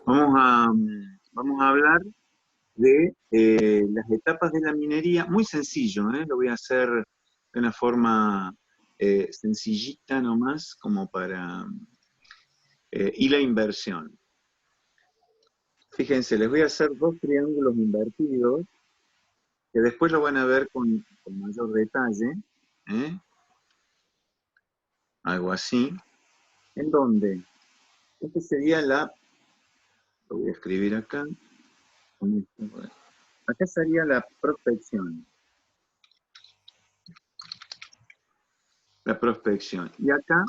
Vamos a hablar de las etapas de la minería, muy sencillo, lo voy a hacer de una forma sencillita nomás, como para... y la inversión. Fíjense, les voy a hacer dos triángulos invertidos, que después lo van a ver con mayor detalle, ¿eh? Algo así, en donde esta sería lo voy a escribir acá, acá sería la prospección. La prospección. Y acá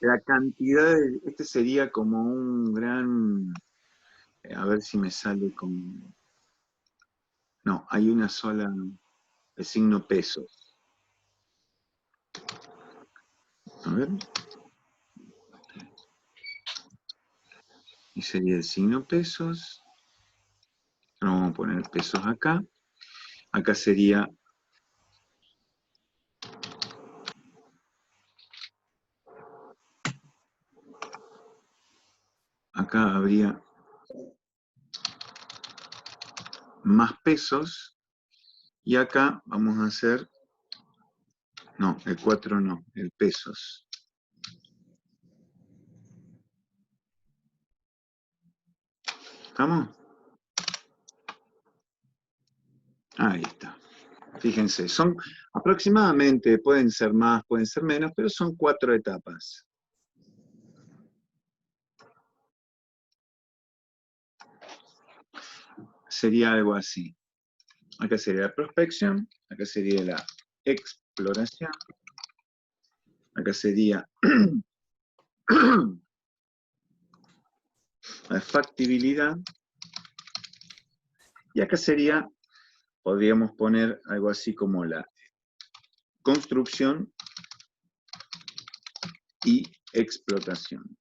la cantidad este sería como un gran, a ver si me sale con, no, hay una sola, el signo pesos. A ver. Y sería el signo pesos. Ahora vamos a poner pesos acá. Acá sería, acá habría más pesos. Y acá vamos a hacer, no, el 4 no, el pesos. ¿Estamos? Ahí está. Fíjense, son aproximadamente, pueden ser más, pueden ser menos, pero son 4 etapas. Sería algo así. Acá sería la prospección, acá sería la exploración, acá sería la factibilidad, y acá sería, podríamos poner algo así como la construcción y explotación.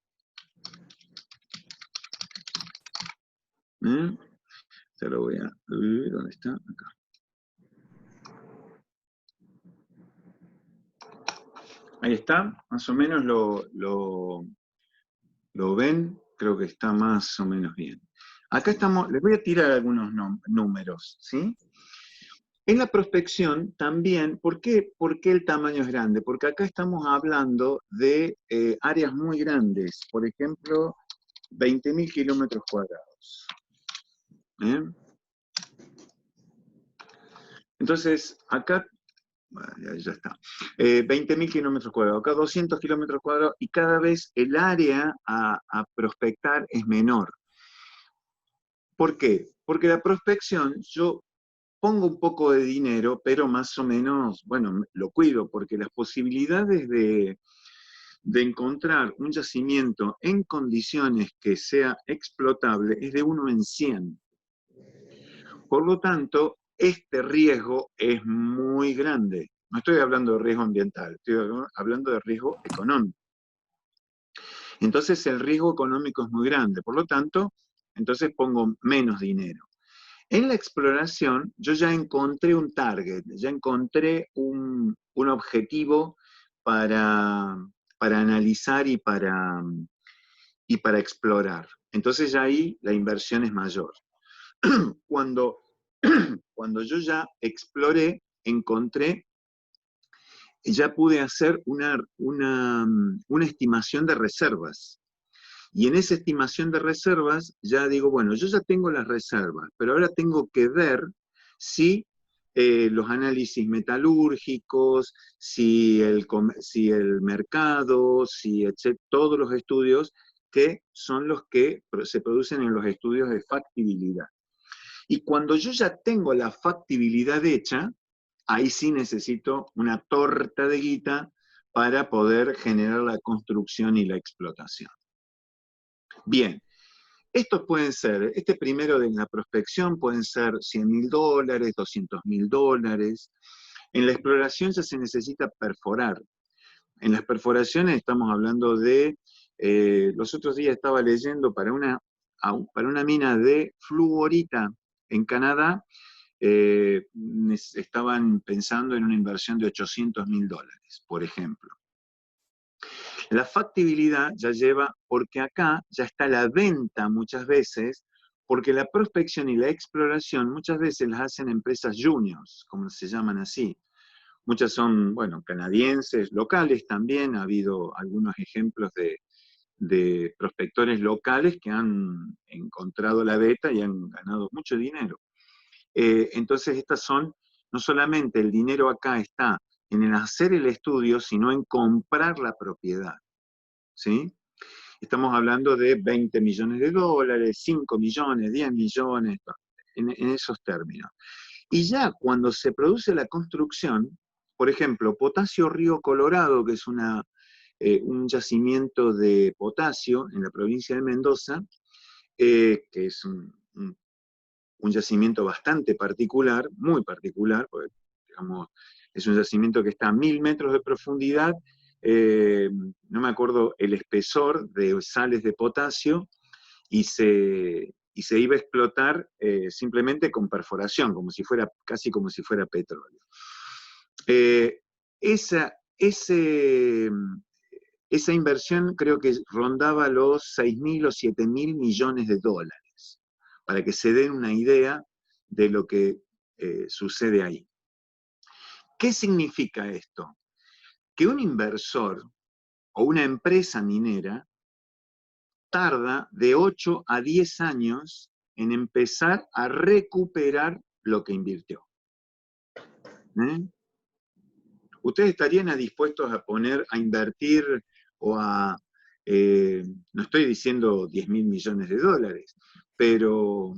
Se lo voy a... ¿Dónde está? Acá. Ahí está, más o menos lo ven, creo que está más o menos bien. Acá estamos, les voy a tirar algunos números, ¿sí? En la prospección también, ¿por qué el tamaño es grande? Porque acá estamos hablando de áreas muy grandes, por ejemplo, 20.000 kilómetros cuadrados. Entonces, acá, bueno, ya está, 20.000 kilómetros cuadrados, acá 200 kilómetros cuadrados, y cada vez el área a prospectar es menor. ¿Por qué? Porque la prospección, yo pongo un poco de dinero, pero más o menos, bueno, lo cuido, porque las posibilidades de encontrar un yacimiento en condiciones que sea explotable es de 1 en 100. Por lo tanto, este riesgo es muy grande. No estoy hablando de riesgo ambiental, estoy hablando de riesgo económico. Entonces el riesgo económico es muy grande, por lo tanto, entonces pongo menos dinero. En la exploración, yo ya encontré un target, ya encontré un objetivo para analizar y para explorar. Entonces ya ahí la inversión es mayor. Cuando yo ya exploré, encontré, ya pude hacer una estimación de reservas. Y en esa estimación de reservas, ya digo, bueno, yo ya tengo las reservas, pero ahora tengo que ver si los análisis metalúrgicos, si el mercado, todos los estudios que son los que se producen en los estudios de factibilidad. Y cuando yo ya tengo la factibilidad hecha, ahí sí necesito una torta de guita para poder generar la construcción y la explotación. Bien, estos pueden ser, este primero de la prospección pueden ser $100.000, $200.000. En la exploración ya se necesita perforar. En las perforaciones estamos hablando de, los otros días estaba leyendo para una mina de fluorita en Canadá, estaban pensando en una inversión de $800.000, por ejemplo. La factibilidad ya lleva, porque acá ya está la venta muchas veces, porque la prospección y la exploración muchas veces las hacen empresas juniors, como se llaman así. Muchas son, bueno, canadienses, locales también, ha habido algunos ejemplos de prospectores locales que han encontrado la beta y han ganado mucho dinero. Entonces estas son, no solamente el dinero acá está en el hacer el estudio, sino en comprar la propiedad, ¿sí? Estamos hablando de 20 millones de dólares, 5 millones, 10 millones, en esos términos. Y ya cuando se produce la construcción, por ejemplo, Potasio Río Colorado, que es un yacimiento de potasio en la provincia de Mendoza, que es un yacimiento bastante particular, muy particular, porque digamos, es un yacimiento que está a 1000 metros de profundidad, no me acuerdo el espesor de sales de potasio, y se iba a explotar simplemente con perforación, casi como si fuera petróleo. Esa inversión creo que rondaba los 6.000 o 7.000 millones de dólares, para que se den una idea de lo que sucede ahí. ¿Qué significa esto? Que un inversor o una empresa minera tarda de 8 a 10 años en empezar a recuperar lo que invirtió. ¿Ustedes estarían dispuestos a invertir o no estoy diciendo 10.000 millones de dólares, pero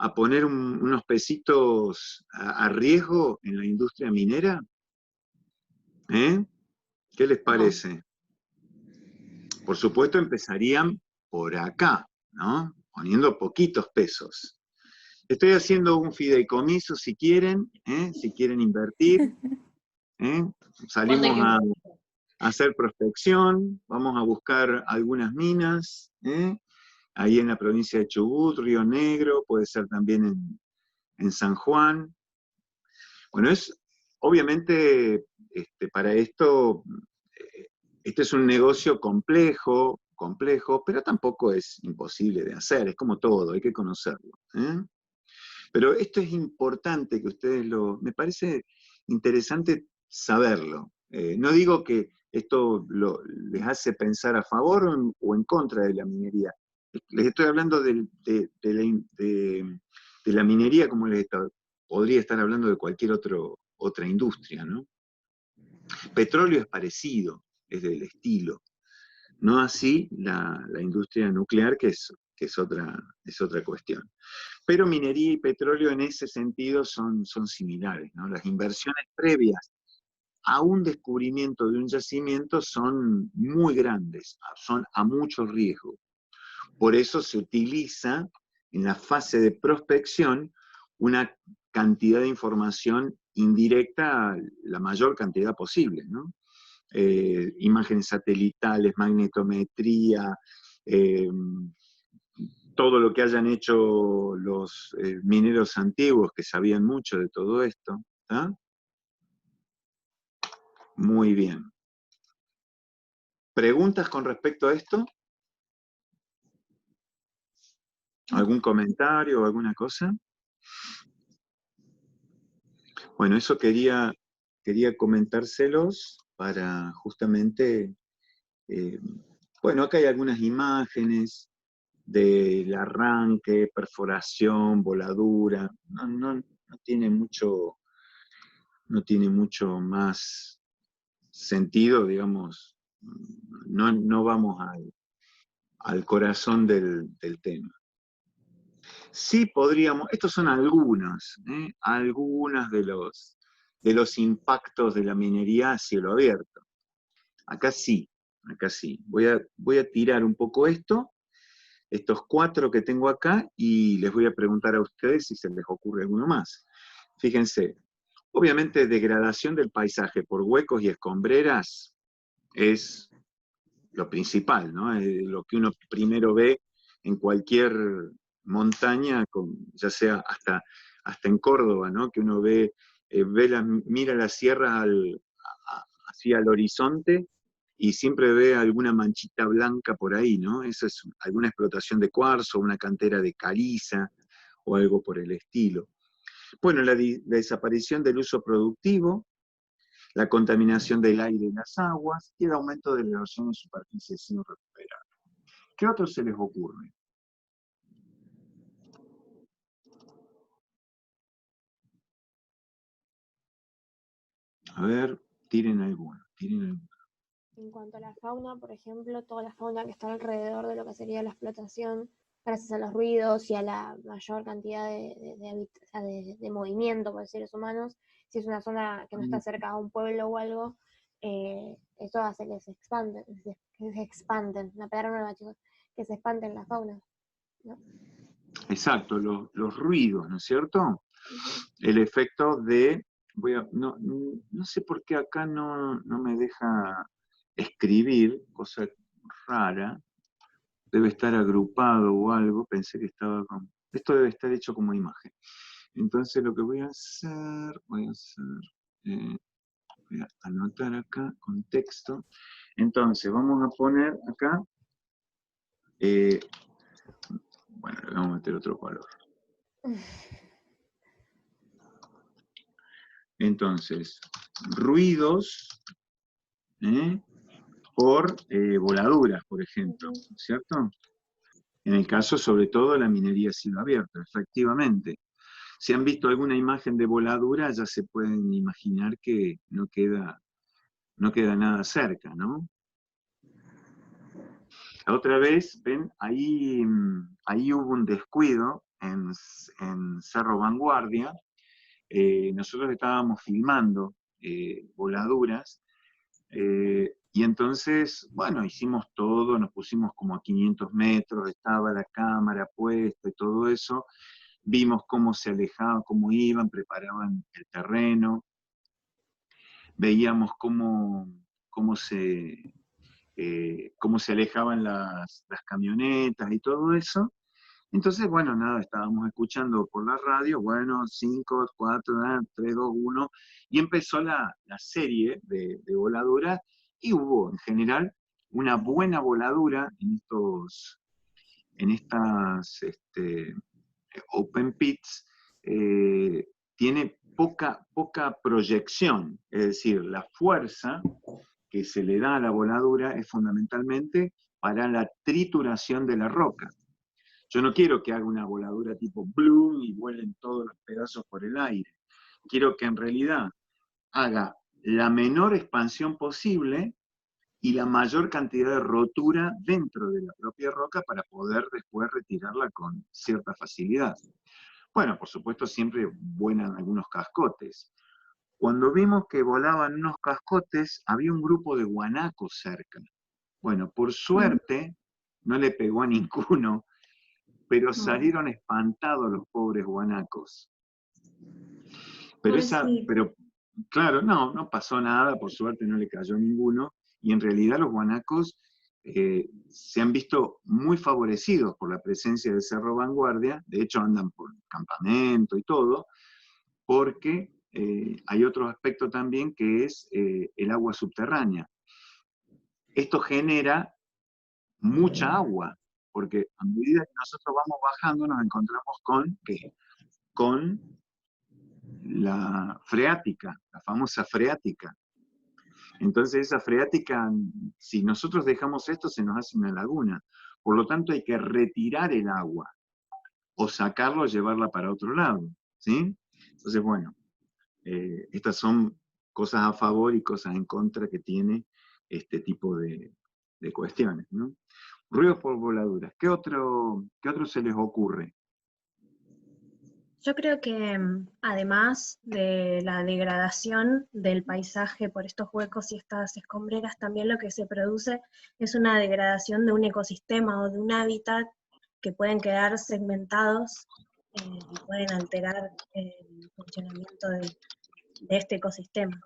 a poner unos pesitos a riesgo en la industria minera? ¿Qué les parece? Por supuesto empezarían por acá, ¿no? Poniendo poquitos pesos. Estoy haciendo un fideicomiso si quieren invertir. Salimos a hacer prospección, vamos a buscar algunas minas, ahí en la provincia de Chubut, Río Negro, puede ser también en San Juan. Bueno, obviamente para esto, este es un negocio complejo, pero tampoco es imposible de hacer, es como todo, hay que conocerlo. Pero esto es importante que ustedes me parece interesante saberlo. No digo que esto les hace pensar a favor o en contra de la minería. Les estoy hablando de la minería como podría estar hablando de cualquier otra industria, ¿no? Petróleo es parecido, es del estilo. No así la industria nuclear, que es otra cuestión. Pero minería y petróleo en ese sentido son similares, ¿no? Las inversiones previas a un descubrimiento de un yacimiento son muy grandes, son a mucho riesgo. Por eso se utiliza en la fase de prospección una cantidad de información indirecta, la mayor cantidad posible, ¿no? Imágenes satelitales, magnetometría, todo lo que hayan hecho los mineros antiguos que sabían mucho de todo esto. ¿Tá? Muy bien. ¿Preguntas con respecto a esto? ¿Algún comentario o alguna cosa? Bueno, eso quería comentárselos para justamente, bueno, acá hay algunas imágenes del arranque, perforación, voladura, no tiene mucho más sentido, digamos, no vamos al corazón del tema. Sí podríamos, estos son algunas de los impactos de la minería a cielo abierto. Acá sí. Voy a tirar un poco estos 4 que tengo acá, y les voy a preguntar a ustedes si se les ocurre alguno más. Fíjense, obviamente degradación del paisaje por huecos y escombreras es lo principal, ¿no? Es lo que uno primero ve en cualquier montaña, ya sea hasta en Córdoba, ¿no? Que uno mira la sierra hacia el horizonte y siempre ve alguna manchita blanca por ahí, ¿no? Esa es alguna explotación de cuarzo, una cantera de caliza o algo por el estilo. Bueno, la desaparición del uso productivo, la contaminación del aire y las aguas y el aumento de la erosión en superficies sin recuperar. ¿Qué otro se les ocurre? A ver, tiren alguno, tiren alguno. En cuanto a la fauna, por ejemplo, toda la fauna que está alrededor de lo que sería la explotación, gracias a los ruidos y a la mayor cantidad de movimiento por seres humanos, si es una zona que no está cerca a un pueblo o algo, eso hace que se expanden, una palabra nueva, chicos, que se expanden la fauna, ¿no? Exacto, los ruidos, ¿no es cierto? Uh-huh. El efecto de, no, no sé por qué acá no me deja escribir, cosa rara, debe estar agrupado o algo, pensé que estaba con... Esto debe estar hecho como imagen. Entonces lo que voy a hacer, voy a anotar acá con texto. Entonces vamos a poner acá, bueno, le vamos a meter otro color. Entonces, ruidos por voladuras, por ejemplo, Uh-huh. ¿cierto? En el caso, sobre todo, de la minería a cielo abierto, efectivamente. Si han visto alguna imagen de voladura, ya se pueden imaginar que no queda nada cerca, ¿no? La otra vez, ven, ahí hubo un descuido en Cerro Vanguardia. Nosotros estábamos filmando voladuras, y entonces, bueno, hicimos todo, nos pusimos como a 500 metros, estaba la cámara puesta y todo eso, vimos cómo se alejaban, cómo iban, preparaban el terreno, veíamos cómo se alejaban las camionetas y todo eso. Entonces, bueno, nada, estábamos escuchando por la radio, bueno, 5, 4, 3, 2, 1, y empezó la serie de voladuras, y hubo en general una buena voladura en estas open pits. Tiene poca proyección, es decir, la fuerza que se le da a la voladura es fundamentalmente para la trituración de la roca. Yo no quiero que haga una voladura tipo bloom y vuelen todos los pedazos por el aire. Quiero que en realidad haga la menor expansión posible y la mayor cantidad de rotura dentro de la propia roca para poder después retirarla con cierta facilidad. Bueno, por supuesto siempre vuelan algunos cascotes. Cuando vimos que volaban unos cascotes, había un grupo de guanacos cerca. Bueno, por suerte no le pegó a ninguno, pero salieron espantados los pobres guanacos. Pero claro, no pasó nada, por suerte no le cayó ninguno, y en realidad los guanacos se han visto muy favorecidos por la presencia del Cerro Vanguardia, de hecho andan por campamento y todo, porque hay otro aspecto también que es el agua subterránea. Esto genera mucha agua, porque a medida que nosotros vamos bajando nos encontramos con la freática, la famosa freática. Entonces esa freática, si nosotros dejamos esto, se nos hace una laguna. Por lo tanto hay que retirar el agua, o sacarlo o llevarla para otro lado, ¿sí? Entonces, bueno, estas son cosas a favor y cosas en contra que tiene este tipo de cuestiones, ¿no? Ruidos por voladuras. ¿Qué otro se les ocurre? Yo creo que además de la degradación del paisaje por estos huecos y estas escombreras, también lo que se produce es una degradación de un ecosistema o de un hábitat que pueden quedar segmentados y pueden alterar el funcionamiento de este ecosistema.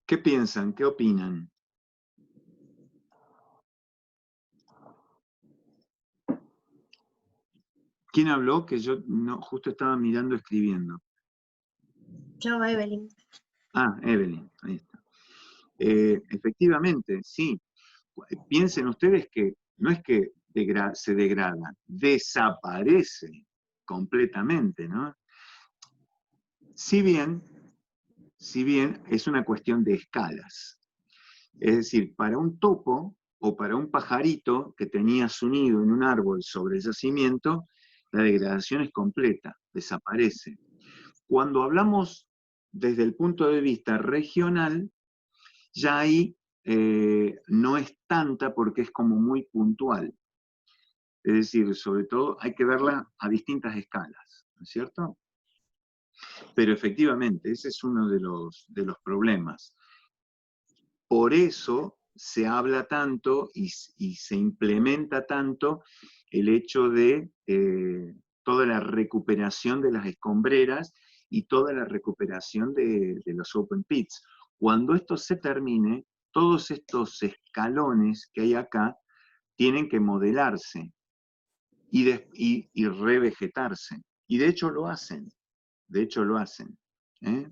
¿Qué piensan? ¿Qué opinan? ¿Quién habló? Que yo no, justo estaba mirando, escribiendo. Yo, Evelyn. Ah, Evelyn, ahí está. Efectivamente, sí. Piensen ustedes que no es que se degrada, desaparece completamente, ¿no? Si bien es una cuestión de escalas. Es decir, para un topo o para un pajarito que tenía su nido en un árbol sobre el yacimiento, la degradación es completa, desaparece. Cuando hablamos desde el punto de vista regional, ya ahí no es tanta porque es como muy puntual. Es decir, sobre todo hay que verla a distintas escalas, ¿no es cierto? Pero efectivamente, ese es uno de los problemas. Por eso se habla tanto y se implementa tanto el hecho de toda la recuperación de las escombreras y toda la recuperación de los open pits. Cuando esto se termine, todos estos escalones que hay acá tienen que modelarse y revegetarse. Y de hecho lo hacen, ¿eh?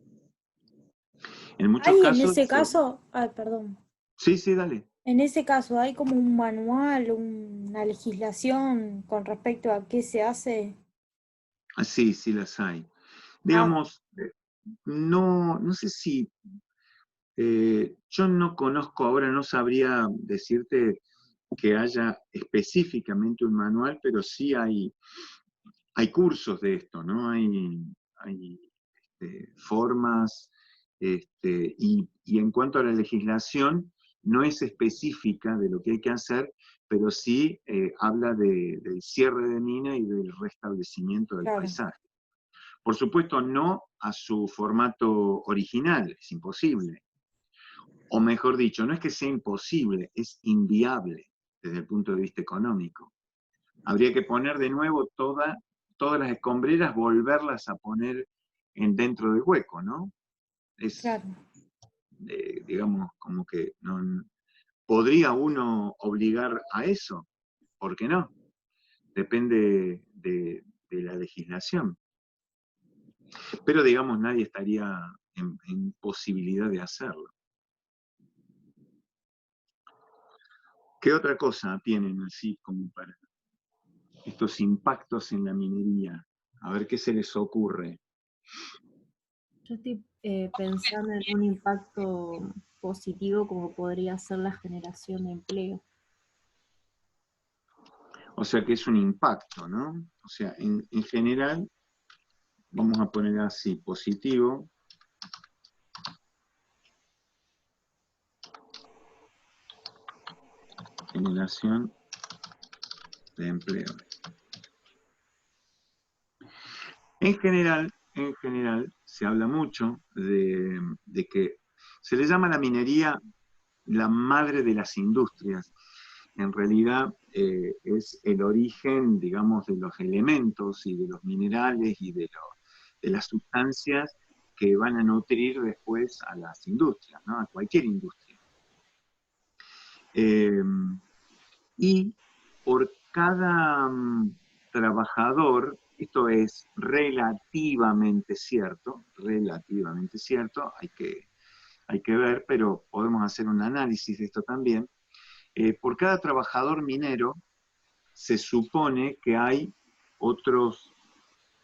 En muchos Hay en casos... ese caso, ay, perdón, Sí, sí, dale. en ese caso hay como un manual, una legislación con respecto a qué se hace. Sí, sí las hay. Ah, Digamos, no sé si, yo no conozco ahora, no sabría decirte que haya específicamente un manual, pero sí hay cursos de esto, ¿no? Hay formas, y en cuanto a la legislación, no es específica de lo que hay que hacer, pero sí habla del cierre de mina y del restablecimiento del claro. paisaje. Por supuesto, no a su formato original, es imposible. O mejor dicho, no es que sea imposible, es inviable desde el punto de vista económico. Habría que poner de nuevo todas las escombreras, volverlas a poner dentro del hueco, ¿no? Es, Claro. digamos, como que no, ¿podría uno obligar a eso? ¿Por qué no? Depende de la legislación. Pero, digamos, nadie estaría en posibilidad de hacerlo. ¿Qué otra cosa tienen así como para estos impactos en la minería? A ver qué se les ocurre. Yo estoy pensando en un impacto positivo como podría ser la generación de empleo. O sea que es un impacto, ¿no? O sea, en general, vamos a poner así, positivo. Generación de empleo. En general, se habla mucho de que se le llama la minería la madre de las industrias. En realidad es el origen, digamos, de los elementos y de los minerales y de las sustancias que van a nutrir después a las industrias, ¿no? A cualquier industria. Y por cada trabajador, esto es relativamente cierto, hay que ver, pero podemos hacer un análisis de esto también. Por cada trabajador minero se supone que hay otros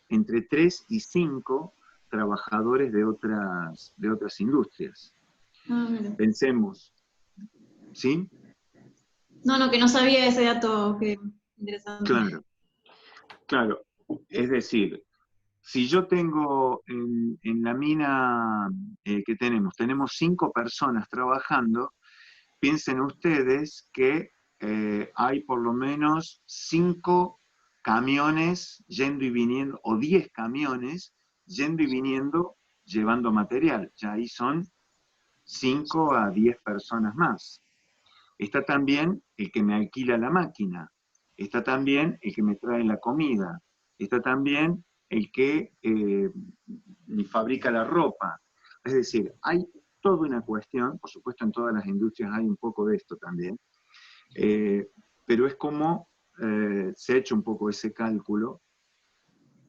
entre 3 y 5 trabajadores de otras industrias. Ah, mira. Pensemos, ¿sí? No, que no sabía ese dato, que interesante. Claro. Es decir, si yo tengo en la mina que tenemos 5 personas trabajando, piensen ustedes que hay por lo menos 5 camiones yendo y viniendo, o 10 camiones yendo y viniendo llevando material. Ya ahí son 5 a 10 personas más. Está también el que me alquila la máquina, está también el que me trae la comida, está también el que me fabrica la ropa. Es decir, hay toda una cuestión, por supuesto en todas las industrias hay un poco de esto también, pero es como se ha hecho un poco ese cálculo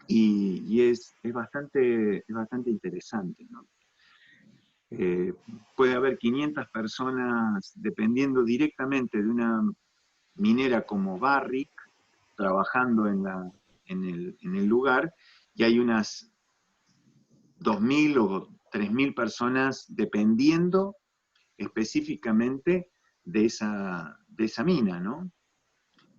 y es bastante interesante, ¿no? Puede haber 500 personas dependiendo directamente de una minera como Barrick, trabajando en el lugar, y hay unas 2.000 o 3.000 personas dependiendo específicamente de esa mina, ¿no?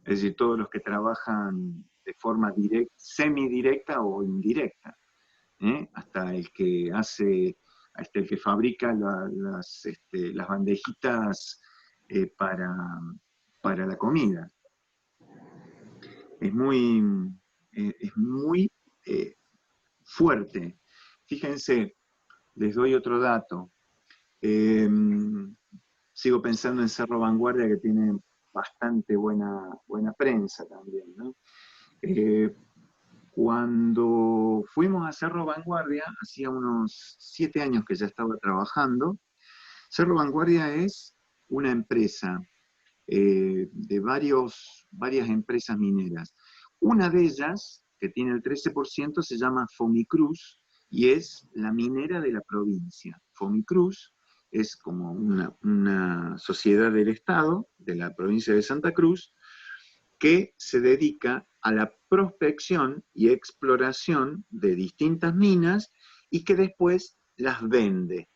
Es decir, todos los que trabajan de forma semidirecta o indirecta, ¿eh? Hasta el que fabrica las bandejitas para la comida. Es muy fuerte. Fíjense, les doy otro dato. Sigo pensando en Cerro Vanguardia, que tiene bastante buena prensa también, ¿no? Cuando fuimos a Cerro Vanguardia, hacía unos 7 años que ya estaba trabajando. Cerro Vanguardia es una empresa de varias empresas mineras. Una de ellas, que tiene el 13%, se llama Fomicruz, y es la minera de la provincia. Fomicruz es como una sociedad del Estado, de la provincia de Santa Cruz, que se dedica a la prospección y exploración de distintas minas y que después las vende.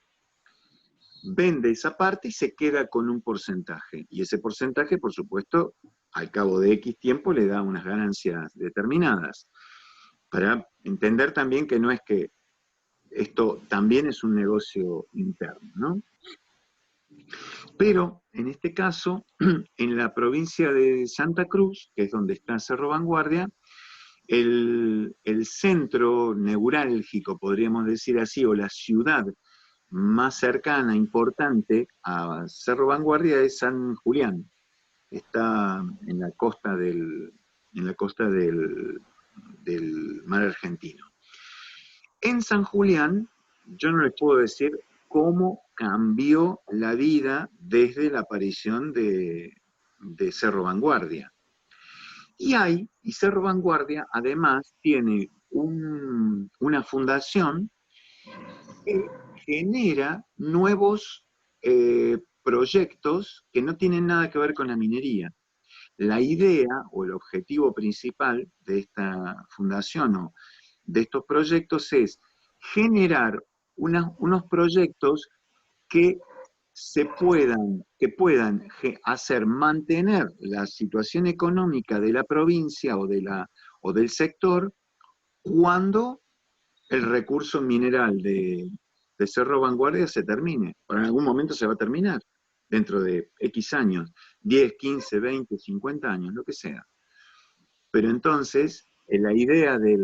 Vende esa parte y se queda con un porcentaje. Y ese porcentaje, por supuesto, al cabo de X tiempo le da unas ganancias determinadas. Para entender también que no es que esto también es un negocio interno, ¿no? Pero, en este caso, en la provincia de Santa Cruz, que es donde está Cerro Vanguardia, el centro neurálgico, podríamos decir así, o la ciudad más cercana, importante a Cerro Vanguardia es San Julián. Está en la costa del mar argentino. En San Julián, yo no les puedo decir cómo cambió la vida desde la aparición de Cerro Vanguardia. Y Cerro Vanguardia además tiene una fundación que genera nuevos proyectos que no tienen nada que ver con la minería. La idea o el objetivo principal de esta fundación o de estos proyectos es generar unos proyectos que puedan hacer mantener la situación económica de la provincia o del sector cuando el recurso mineral de Cerro Vanguardia se termine. En algún momento se va a terminar, dentro de X años, 10, 15, 20, 50 años, lo que sea. Pero entonces, la idea de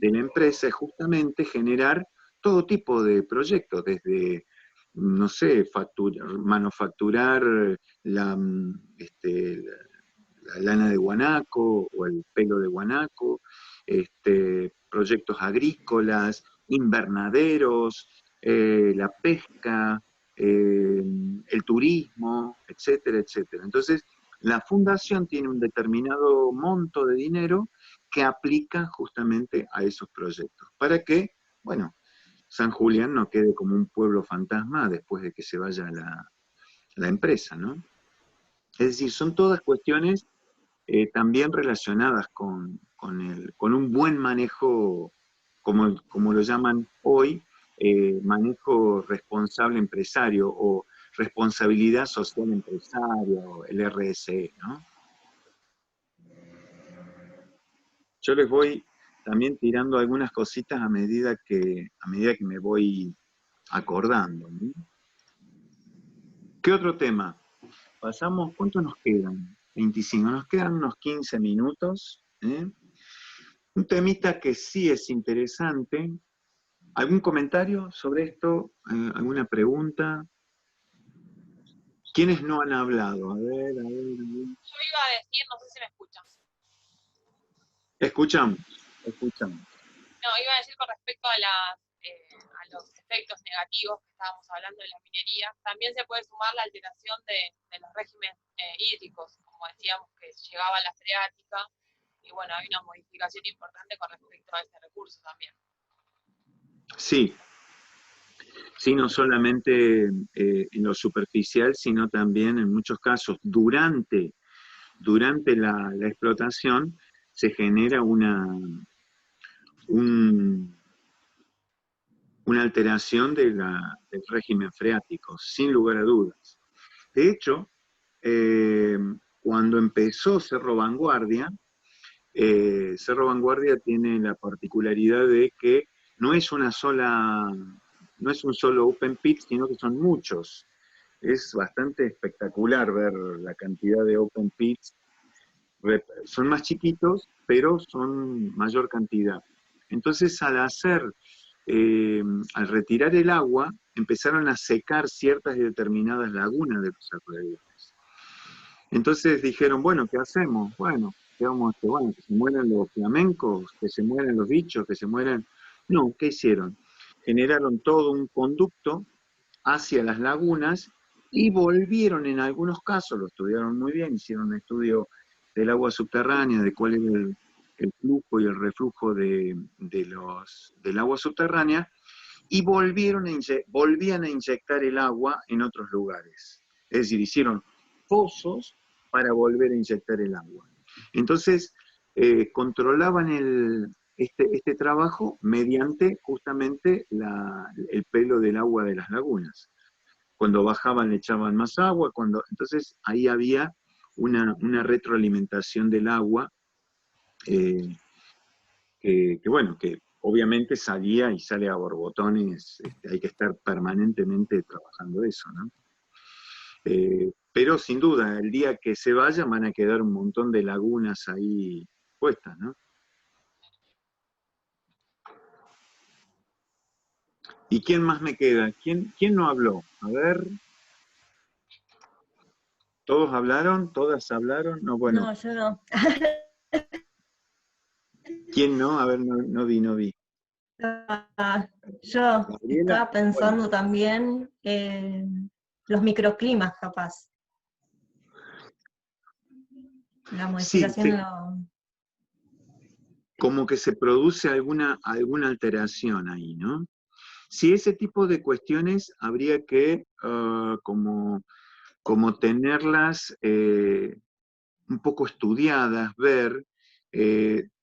la empresa es justamente generar todo tipo de proyectos, desde, no sé, manufacturar la lana de guanaco o el pelo de guanaco, proyectos agrícolas, invernaderos, la pesca, el turismo, etcétera, etcétera. Entonces, la fundación tiene un determinado monto de dinero que aplica justamente a esos proyectos. ¿Para que, bueno, San Julián no quede como un pueblo fantasma después de que se vaya la empresa, ¿no? Es decir, son todas cuestiones también relacionadas con un buen manejo, como lo llaman hoy, manejo responsable empresario o responsabilidad social empresaria o el RSE, ¿no? Yo les voy también tirando algunas cositas a medida que me voy acordando, ¿no? ¿Qué otro tema? Pasamos, ¿cuánto nos quedan? 25, nos quedan unos 15 minutos, ¿eh? Un temita que sí es interesante. ¿Algún comentario sobre esto? ¿Alguna pregunta? ¿Quiénes no han hablado? A ver. Yo iba a decir, no sé si me escuchan. Escuchamos. No, iba a decir con respecto a los efectos negativos que estábamos hablando de la minería, también se puede sumar la alteración de los regímenes hídricos, como decíamos que llegaba la freática y bueno, hay una modificación importante con respecto a este recurso también. Sí, sí, no solamente en lo superficial, sino también en muchos casos durante la explotación se genera un- una alteración del régimen freático, sin lugar a dudas. De hecho, eh, cuando empezó Cerro Vanguardia tiene la particularidad de que no es una sola, no es un solo open pit, sino que son muchos. Es bastante espectacular ver la cantidad de open pits. Son más chiquitos, pero son mayor cantidad. Entonces, al retirar el agua, empezaron a secar ciertas y determinadas lagunas de los alrededores. Entonces dijeron, bueno, ¿qué hacemos? Bueno, bueno, que se mueran los flamencos, que se mueran los bichos, que se mueran... No, ¿qué hicieron? Generaron todo un conducto hacia las lagunas y volvieron en algunos casos, lo estudiaron muy bien, hicieron un estudio del agua subterránea, de cuál es el flujo y el reflujo del agua subterránea, y volvían a inyectar el agua en otros lugares. Es decir, hicieron pozos para volver a inyectar el agua. Entonces, controlaban este trabajo mediante justamente el pelo del agua de las lagunas. Cuando bajaban le echaban más agua, entonces ahí había una retroalimentación del agua eh, que obviamente salía y sale a borbotones, hay que estar permanentemente trabajando eso, ¿no? Pero sin duda, el día que se vaya van a quedar un montón de lagunas ahí puestas, ¿no? ¿Y quién más me queda? ¿Quién no habló? A ver, ¿todos hablaron? ¿Todas hablaron? No, bueno, No, yo no. ¿quién no? A ver, no vi. Yo Gabriela, estaba bueno, pensando también en los microclimas, capaz. La sí, modificación de los... como que se produce alguna alteración ahí, ¿no? Si ese tipo de cuestiones habría que como tenerlas un poco estudiadas, ver,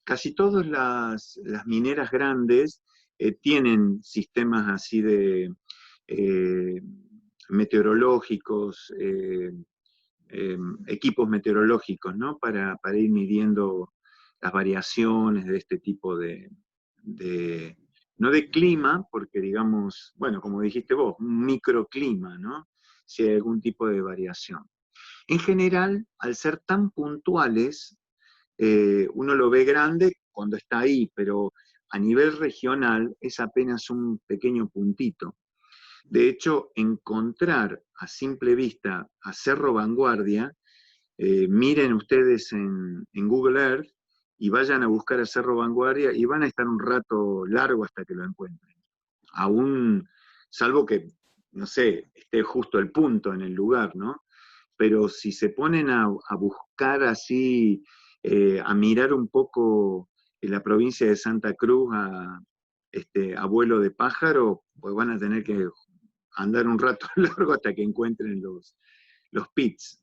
casi todas las mineras grandes tienen sistemas así de eh, meteorológicos, equipos meteorológicos, ¿no? Para ir midiendo las variaciones de este tipo no de clima, porque digamos, bueno, como dijiste vos, un microclima, ¿no? Si hay algún tipo de variación. En general, al ser tan puntuales, uno lo ve grande cuando está ahí, pero a nivel regional es apenas un pequeño puntito. De hecho, encontrar a simple vista a Cerro Vanguardia, miren ustedes en Google Earth y vayan a buscar a Cerro Vanguardia y van a estar un rato largo hasta que lo encuentren. Aún, salvo que, no sé, esté justo el punto en el lugar, ¿no? Pero si se ponen a buscar así, a mirar un poco en la provincia de Santa Cruz a vuelo de pájaro, pues van a tener que andar un rato largo hasta que encuentren los pits.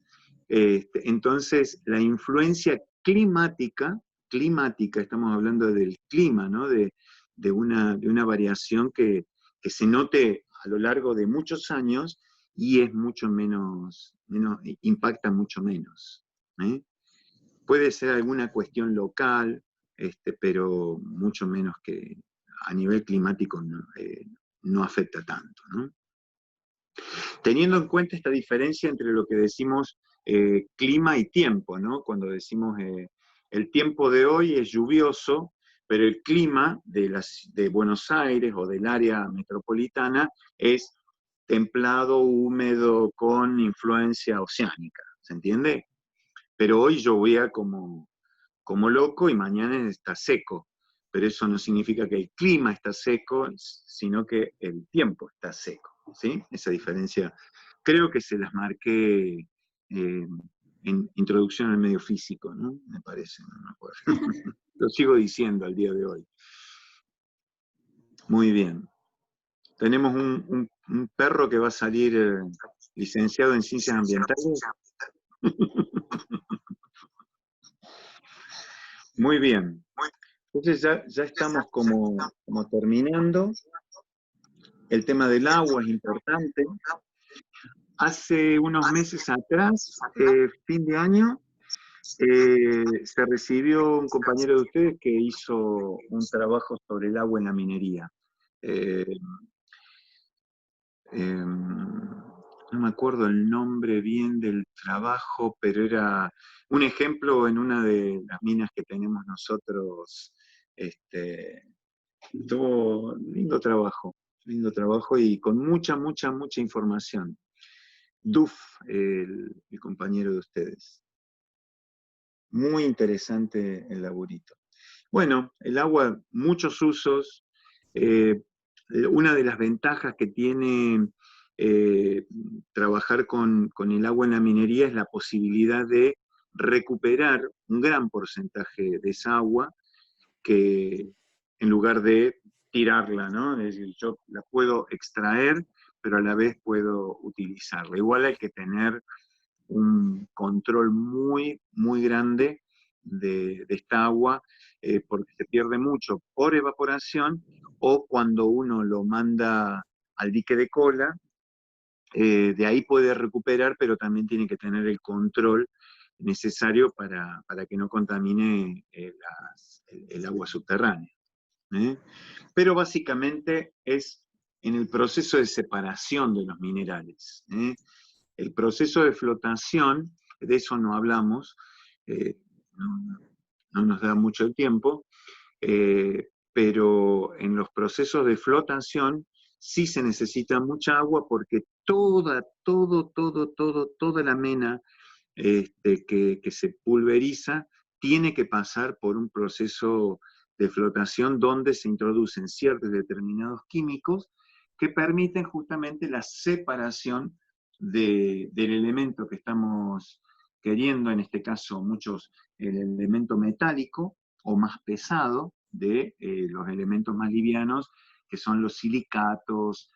Entonces, la influencia climática, estamos hablando del clima, ¿no? De una variación que se note a lo largo de muchos años y es mucho menos impacta mucho menos. ¿eh? Puede ser alguna cuestión local, pero mucho menos que a nivel climático no afecta tanto, ¿no? Teniendo en cuenta esta diferencia entre lo que decimos clima y tiempo, ¿no? Cuando decimos el tiempo de hoy es lluvioso, pero el clima de Buenos Aires o del área metropolitana es templado, húmedo, con influencia oceánica, ¿se entiende? Pero hoy llovía como loco y mañana está seco, pero eso no significa que el clima está seco, sino que el tiempo está seco, ¿sí? Esa diferencia creo que se las marqué en Introducción al Medio Físico, ¿no? Me parece, no me acuerdo. Lo sigo diciendo al día de hoy. Muy bien. Tenemos un perro que va a salir licenciado en Ciencias Ambientales. Muy bien. Entonces ya estamos como terminando. El tema del agua es importante. Hace unos meses atrás, fin de año, se recibió un compañero de ustedes que hizo un trabajo sobre el agua en la minería. No me acuerdo el nombre bien del trabajo, pero era un ejemplo en una de las minas que tenemos nosotros. Tuvo lindo trabajo y con mucha información. Duff, el compañero de ustedes. Muy interesante el laburito. Bueno, el agua, muchos usos. Una de las ventajas que tiene trabajar con el agua en la minería es la posibilidad de recuperar un gran porcentaje de esa agua que en lugar de tirarla, ¿no? Es decir, yo la puedo extraer, pero a la vez puedo utilizarla. Igual hay que tener un control muy grande de esta agua, porque se pierde mucho por evaporación o cuando uno lo manda al dique de cola, de ahí puede recuperar, pero también tiene que tener el control necesario para que no contamine el agua subterránea. Pero básicamente es en el proceso de separación de los minerales. El proceso de flotación, de eso no hablamos, no nos da mucho el tiempo, pero en los procesos de flotación sí se necesita mucha agua porque toda la mena que se pulveriza tiene que pasar por un proceso de flotación donde se introducen ciertos determinados químicos que permiten justamente la separación del elemento que estamos queriendo, en este caso muchos, el elemento metálico o más pesado de los elementos más livianos, que son los silicatos,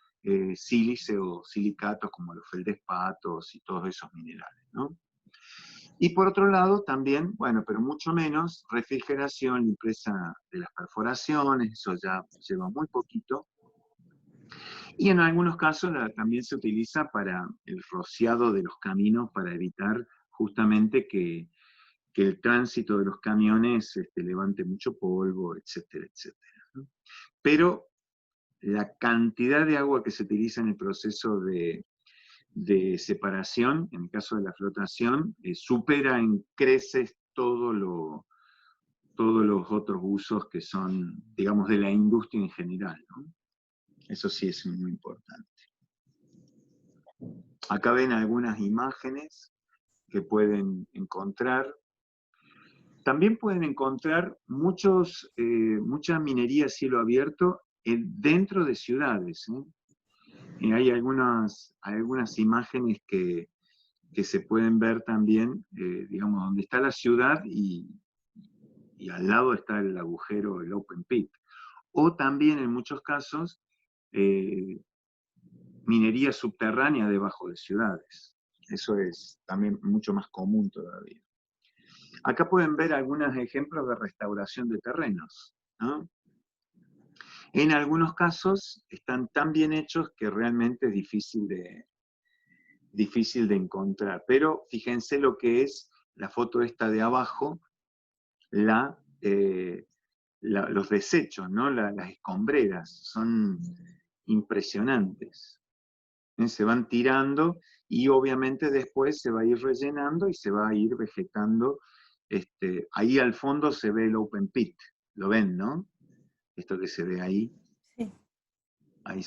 sílice o silicatos como los feldespatos y todos esos minerales, ¿no? Y por otro lado también, bueno, pero mucho menos, refrigeración, limpieza de las perforaciones, eso ya lleva muy poquito. Y en algunos casos también se utiliza para el rociado de los caminos para evitar justamente que el tránsito de los camiones levante mucho polvo, etcétera, etcétera, ¿no? Pero la cantidad de agua que se utiliza en el proceso de separación, en el caso de la flotación, supera en creces todos los otros usos que son, digamos, de la industria en general, ¿no? Eso sí es muy importante. Acá ven algunas imágenes que pueden encontrar. También pueden encontrar mucha minería a cielo abierto dentro de ciudades, hay algunas imágenes que se pueden ver también, digamos, donde está la ciudad y al lado está el agujero, el open pit. O también en muchos casos, minería subterránea debajo de ciudades. Eso es también mucho más común todavía. Acá pueden ver algunos ejemplos de restauración de terrenos, ¿no? En algunos casos están tan bien hechos que realmente es difícil de encontrar. Pero fíjense lo que es la foto esta de abajo, los desechos, ¿no? Las escombreras, son impresionantes. Se van tirando y obviamente después se va a ir rellenando y se va a ir vegetando. Ahí al fondo se ve el open pit, lo ven, ¿no? Esto que se ve ahí. Sí. Ahí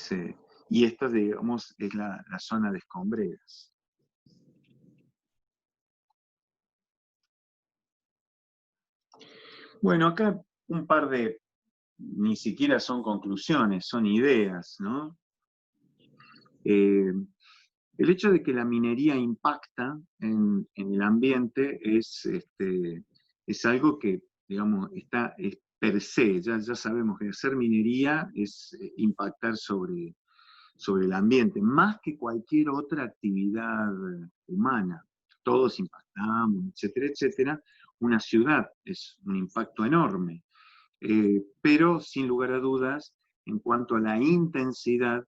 y esta, digamos, es la zona de escombreras. Bueno, acá un par de, ni siquiera son conclusiones, son ideas, ¿no? El hecho de que la minería impacta en el ambiente es algo que, digamos, es per se, ya sabemos que hacer minería es impactar sobre el ambiente, más que cualquier otra actividad humana. Todos impactamos, etcétera, etcétera. Una ciudad es un impacto enorme, pero sin lugar a dudas, en cuanto a la intensidad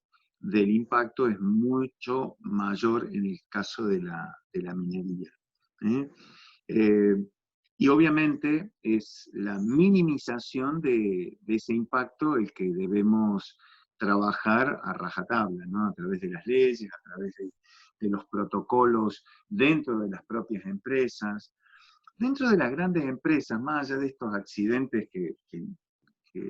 del impacto, es mucho mayor en el caso de la minería. Y obviamente es la minimización de ese impacto el que debemos trabajar a rajatabla, ¿no? A través de las leyes, a través de los protocolos dentro de las propias empresas, dentro de las grandes empresas, más allá de estos accidentes que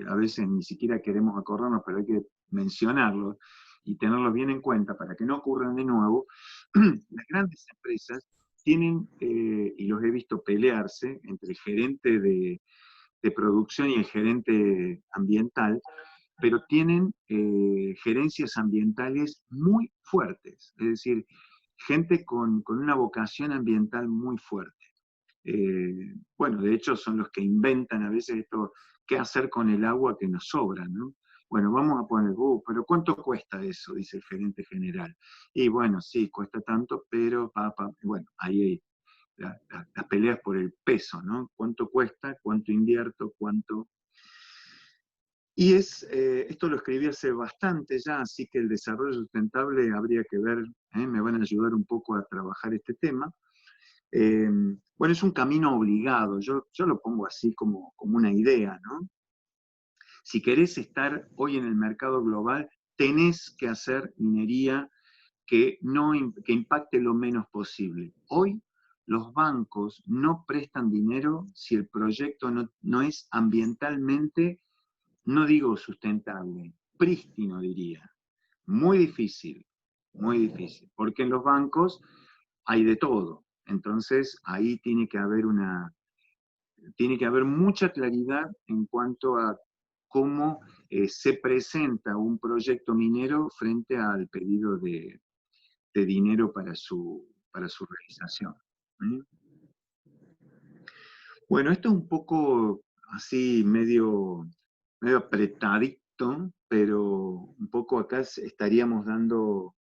a veces ni siquiera queremos acordarnos, pero hay que mencionarlos y tenerlos bien en cuenta para que no ocurran de nuevo. Las grandes empresas tienen, y los he visto pelearse entre el gerente de producción y el gerente ambiental, pero tienen gerencias ambientales muy fuertes, es decir, gente con una vocación ambiental muy fuerte. Bueno, de hecho son los que inventan a veces esto, qué hacer con el agua que nos sobra, ¿no? Bueno, vamos a poner, pero ¿cuánto cuesta eso? Dice el gerente general. Y bueno, sí, cuesta tanto, pero, bueno, ahí hay las peleas por el peso, ¿no? ¿Cuánto cuesta? ¿Cuánto invierto? ¿Cuánto? Y esto lo escribí hace bastante ya, así que el desarrollo sustentable habría que ver, me van a ayudar un poco a trabajar este tema. Bueno, es un camino obligado, yo lo pongo así como una idea, ¿no? Si querés estar hoy en el mercado global, tenés que hacer minería que impacte lo menos posible. Hoy los bancos no prestan dinero si el proyecto no es ambientalmente, no digo sustentable, prístino diría. Muy difícil, porque en los bancos hay de todo. Entonces ahí tiene que haber mucha claridad en cuanto a cómo se presenta un proyecto minero frente al pedido de dinero para su realización. Bueno, esto es un poco así medio apretadito, pero un poco acá estaríamos dando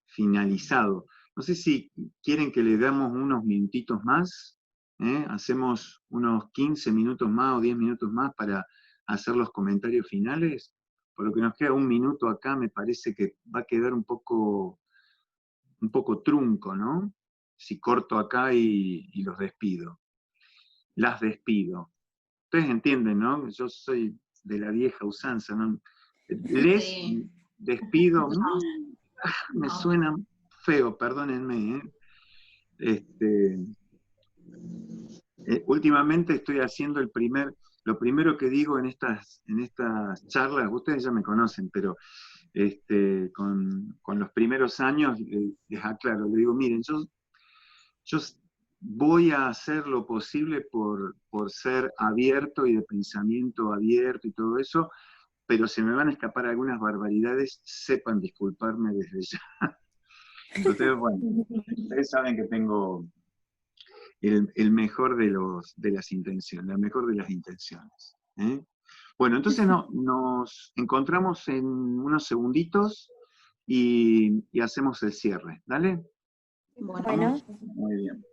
finalizado. No sé si quieren que le damos unos minutitos más, hacemos unos 15 minutos más o 10 minutos más para hacer los comentarios finales. Por lo que nos queda un minuto acá, me parece que va a quedar un poco trunco, ¿no? Si corto acá y los despido. Las despido. Ustedes entienden, ¿no? Yo soy de la vieja usanza, ¿no? Les despido, me suena feo, perdónenme. Últimamente estoy haciendo lo primero que digo en estas charlas, ustedes ya me conocen, pero con los primeros años les aclaro, les digo, miren, yo voy a hacer lo posible por ser abierto y de pensamiento abierto y todo eso, pero si me van a escapar algunas barbaridades, sepan disculparme desde ya. Entonces, bueno, ustedes saben que tengo el mejor de las intenciones, la mejor de las intenciones. Bueno, entonces nos encontramos en unos segunditos y hacemos el cierre. ¿Dale? Bueno. Muy bien.